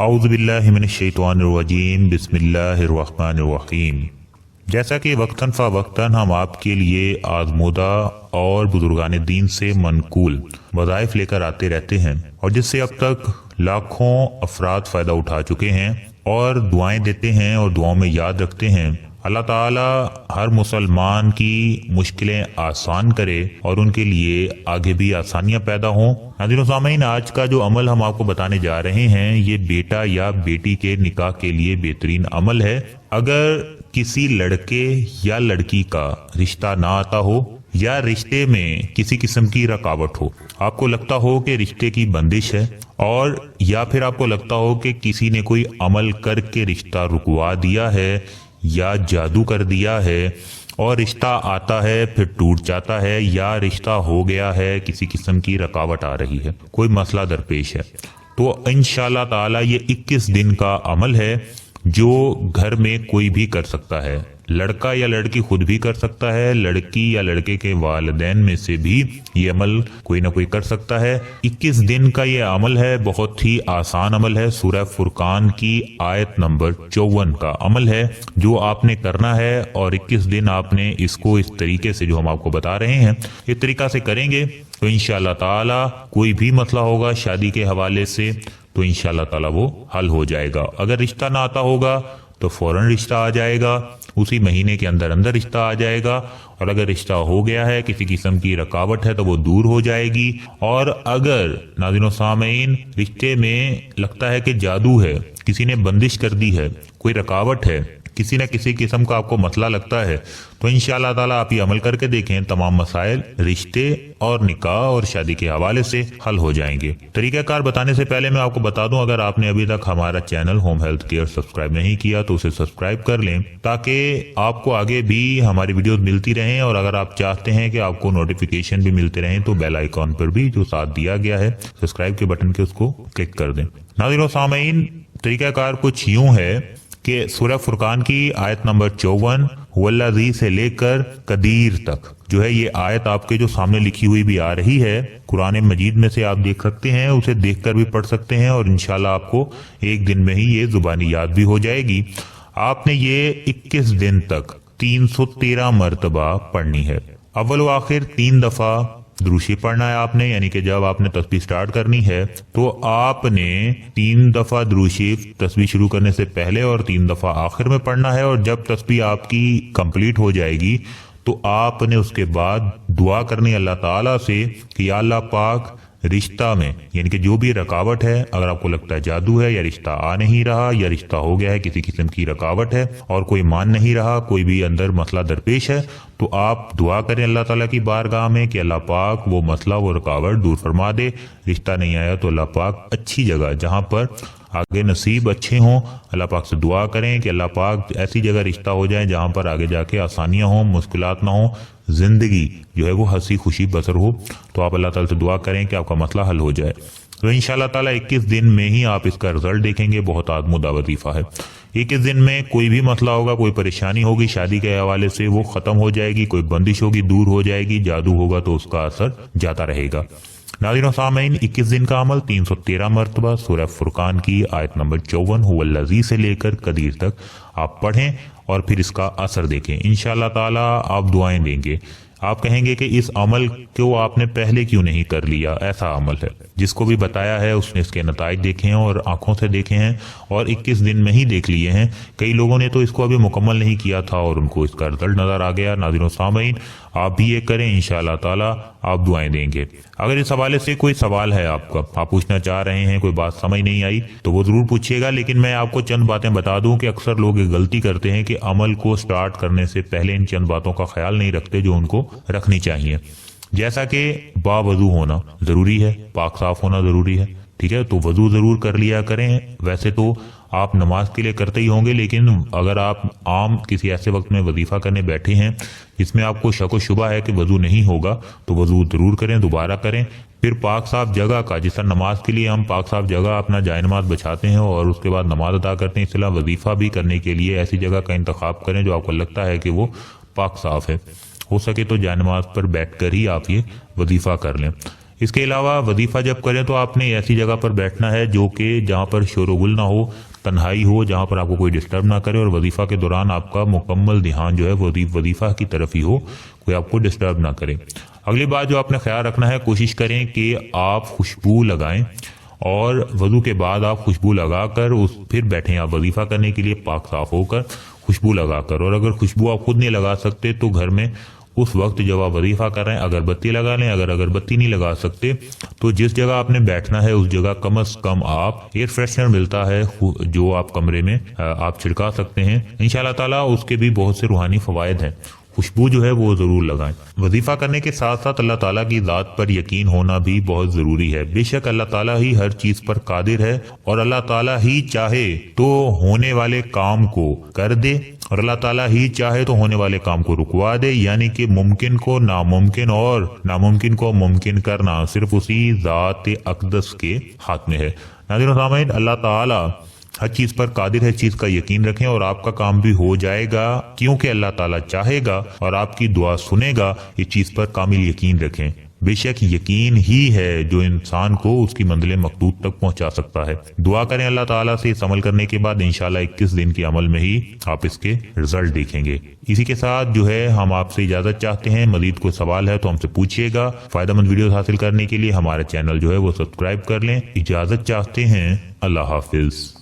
औज़ु बिल्लाहि मिनश्शैतानिर्रजीम बिस्मिल्लाहिर्रहमानिर्रहीम। जैसा कि वक्तन फ़वक्तन हम आपके लिए आज़मूदा और बुजुर्गान दीन से मनकूल वज़ाइफ लेकर आते रहते हैं और जिससे अब तक लाखों अफराद फ़ायदा उठा चुके हैं और दुआएं देते हैं और दुआओं में याद रखते हैं। अल्लाह ताला हर मुसलमान की मुश्किलें आसान करे और उनके लिए आगे भी आसानियां पैदा हों। नाज़रीन सामीन, आज का जो अमल हम आपको बताने जा रहे हैं ये बेटा या बेटी के निकाह के लिए बेहतरीन अमल है। अगर किसी लड़के या लड़की का रिश्ता ना आता हो या रिश्ते में किसी किस्म की रुकावट हो, आपको लगता हो कि रिश्ते की बंदिश है, और या फिर आपको लगता हो कि किसी ने कोई अमल करके रिश्ता रुकवा दिया है या जादू कर दिया है और रिश्ता आता है फिर टूट जाता है, या रिश्ता हो गया है किसी किस्म की रुकावट आ रही है, कोई मसला दरपेश है, तो इंशाअल्लाह ताला ये 21 दिन का अमल है जो घर में कोई भी कर सकता है। लड़का या लड़की खुद भी कर सकता है, लड़की या लड़के के वालिदैन में से भी ये अमल कोई ना कोई कर सकता है। 21 दिन का ये अमल है, बहुत ही आसान अमल है। सूरह फुरकान की आयत नंबर 54 का अमल है जो आपने करना है, और 21 दिन आपने इसको इस तरीके से जो हम आपको बता रहे हैं इस तरीका से करेंगे तो इंशाअल्लाह ताला कोई भी मसला होगा शादी के हवाले से तो इंशाअल्लाह ताला वो हल हो जाएगा। अगर रिश्ता ना आता होगा तो फौरन रिश्ता आ जाएगा, उसी महीने के अंदर अंदर रिश्ता आ जाएगा, और अगर रिश्ता हो गया है किसी किस्म की रुकावट है तो वो दूर हो जाएगी। और अगर नाज़रीन सामीन रिश्ते में लगता है कि जादू है, किसी ने बंदिश कर दी है, कोई रुकावट है, किसी न किसी किस्म का आपको मसला लगता है, तो इंशाअल्लाह ताला आप ये अमल करके देखें, तमाम मसाइल रिश्ते और निकाह और शादी के हवाले से हल हो जाएंगे। तरीक़ाकार बताने से पहले मैं आपको बता दूं, अगर आपने अभी तक हमारा channel home health care subscribe नहीं किया तो उसे सब्सक्राइब कर लें ताकि आपको आगे भी हमारी वीडियोस मिलती रहें, और अगर आप चाहते हैं कि आपको नोटिफिकेशन भी मिलते रहें तो बेल आइकॉन पर भी जो साथ दिया गया है सब्सक्राइब के बटन के उसको क्लिक कर दें। नाज़रीन सामीन, तरीक़ाकार कुछ यूँ है कि सूरह फुरकान की आयत नंबर 54 हुवल्लज़ी से लेकर कदीर तक जो है ये आयत आपके जो सामने लिखी हुई भी आ रही है, कुरान मजीद में से आप देख सकते हैं, उसे देखकर भी पढ़ सकते हैं और इंशाल्लाह आपको एक दिन में ही ये जुबानी याद भी हो जाएगी। आपने ये 21 दिन तक 313 मरतबा पढ़नी है। अव्वल व आखिर 3 दफा दुरूशी पढ़ना है आपने, यानी कि जब आपने तस्बीह स्टार्ट करनी है तो आपने 3 दफा दुरूशी तस्बीह शुरू करने से पहले और 3 दफा आखिर में पढ़ना है, और जब तस्बीह आपकी कंप्लीट हो जाएगी तो आपने उसके बाद दुआ करनी अल्लाह ताला से कि या अल्लाह पाक रिश्ता में यानी कि जो भी रुकावट है, अगर आपको लगता है जादू है या रिश्ता आ नहीं रहा या रिश्ता हो गया है किसी किस्म की रुकावट है और कोई मान नहीं रहा, कोई भी अंदर मसला दरपेश है, तो आप दुआ करें अल्लाह ताला की बारगाह में कि अल्लाह पाक वो मसला वो रुकावट दूर फरमा दे। रिश्ता नहीं आया तो अल्लाह पाक अच्छी जगह जहाँ पर आगे नसीब अच्छे हों, अल्लाह पाक से दुआ करें कि अल्लाह पाक ऐसी जगह रिश्ता हो जाए जहाँ पर आगे जाके आसानियाँ हों, मुश्किलात ना हो, जिंदगी जो है वो हंसी खुशी बसर हो। तो आप अल्लाह ताला से दुआ करें कि आपका मसला हल हो जाए। तो इंशाअल्लाह ताला 21 दिन में ही आप इसका रिजल्ट देखेंगे। बहुत आज़मूदा वजीफा है। 21 दिन में कोई भी मसला होगा, कोई परेशानी होगी शादी के हवाले से वो खत्म हो जाएगी, कोई बंदिश होगी दूर हो जाएगी, जादू होगा तो उसका असर जाता रहेगा। नाज़रीन सामीन, 21 दिन का अमल 313 मरतबा सूरह फुरकान की आयत नंबर 54 हुवल्लज़ी से लेकर कदीर तक आप पढ़ें और फिर इसका असर देखें। इंशाअल्लाह ताला आप दुआएं देंगे, आप कहेंगे कि इस अमल को आपने पहले क्यों नहीं कर लिया। ऐसा अमल है जिसको भी बताया है उसने इसके नताइज देखे हैं और आंखों से देखे हैं और 21 दिन में ही देख लिए हैं। कई लोगों ने तो इसको अभी मुकम्मल नहीं किया था और उनको इसका रिजल्ट नजर आ गया। नाज़रीन सामीन, आप भी ये करें, इंशाअल्लाह ताला आप दुआएं देंगे। अगर इस हवाले से कोई सवाल है आपका, आप पूछना चाह रहे हैं, कोई बात समझ नहीं आई तो वो जरूर पूछिएगा, लेकिन मैं आपको चंद बातें बता दूं कि अक्सर लोग ये गलती करते हैं कि अमल को स्टार्ट करने से पहले इन चंद बातों का ख्याल नहीं रखते जो उनको रखनी चाहिए। जैसा कि बावजू होना जरूरी है, पाक साफ होना जरूरी है, ठीक है, तो वजू जरूर कर लिया करें। वैसे तो आप नमाज के लिए करते ही होंगे, लेकिन अगर आप आम किसी ऐसे वक्त में वजीफा करने बैठे हैं जिसमें आपको शक व शुबा है कि वजू नहीं होगा तो वजू जरूर करें, दोबारा करें। फिर पाक साफ जगह का, जिस तरह नमाज के लिए हम पाक साफ जगह अपना जाए नमाज बचाते हैं और उसके बाद नमाज अदा करते हैं, इसलिए वजीफा भी करने के लिए ऐसी जगह का इंतखाब करें जो आपको लगता है कि वो पाक साफ है। हो सके तो जाए नमाज पर बैठ कर ही आप ये वजीफा कर लें। اس کے علاوہ وظیفہ جب کریں تو آپ نے ایسی جگہ پر بیٹھنا ہے جو کہ جہاں پر شور و غل نہ ہو، تنہائی ہو، جہاں پر آپ کو کوئی ڈسٹرب نہ کرے، اور وظیفہ کے دوران آپ کا مکمل دھیان جو ہے وظیفہ کی طرف ہی ہو، کوئی آپ کو ڈسٹرب نہ کرے۔ اگلی بات جو آپ نے خیال رکھنا ہے، کوشش کریں کہ آپ خوشبو لگائیں، اور وضو کے بعد آپ خوشبو لگا کر پھر بیٹھیں آپ وظیفہ کرنے کے لیے، پاک صاف ہو کر خوشبو لگا کر۔ اور اگر خوشبو آپ خود نہیں لگا سکتے تو گھر میں اس وقت جب آپ وظیفہ کر رہے ہیں اگربتی لگا لیں۔ اگر اگربتی نہیں لگا سکتے تو جس جگہ آپ نے بیٹھنا ہے اس جگہ کم از کم آپ ایئر فریشنر ملتا ہے جو آپ کمرے میں آپ چھڑکا سکتے ہیں، انشاءاللہ تعالیٰ اس کے بھی بہت سے روحانی فوائد ہیں۔ خوشبو جو ہے وہ ضرور لگائیں۔ وظیفہ کرنے کے ساتھ ساتھ اللہ تعالیٰ کی ذات پر یقین ہونا بھی بہت ضروری ہے۔ بے شک اللہ تعالیٰ ہی ہر چیز پر قادر ہے، اور اللہ تعالیٰ ہی چاہے تو ہونے والے کام کو کر دے، اور اللہ تعالیٰ ہی چاہے تو ہونے والے کام کو رکوا دے، یعنی کہ ممکن کو ناممکن اور ناممکن کو ممکن کرنا صرف اسی ذات اقدس کے ہاتھ میں ہے۔ ناظرین و سامعین، اللہ تعالیٰ ہر چیز پر قادر ہے، چیز کا یقین رکھیں اور آپ کا کام بھی ہو جائے گا، کیونکہ اللہ تعالیٰ چاہے گا اور آپ کی دعا سنے گا۔ یہ چیز پر کامل یقین رکھیں۔ بے شک یقین ہی ہے جو انسان کو اس کی منزل مقصود تک پہنچا سکتا ہے۔ دعا کریں اللہ تعالیٰ سے، اس عمل کرنے کے بعد انشاءاللہ 21 دن کے عمل میں ہی آپ اس کے رزلٹ دیکھیں گے۔ اسی کے ساتھ جو ہے ہم آپ سے اجازت چاہتے ہیں، مزید کوئی سوال ہے تو ہم سے پوچھیے گا۔ فائدہ مند ویڈیوز حاصل کرنے کے لیے ہمارے چینل جو ہے وہ سبسکرائب کر لیں۔ اجازت چاہتے ہیں، اللہ حافظ۔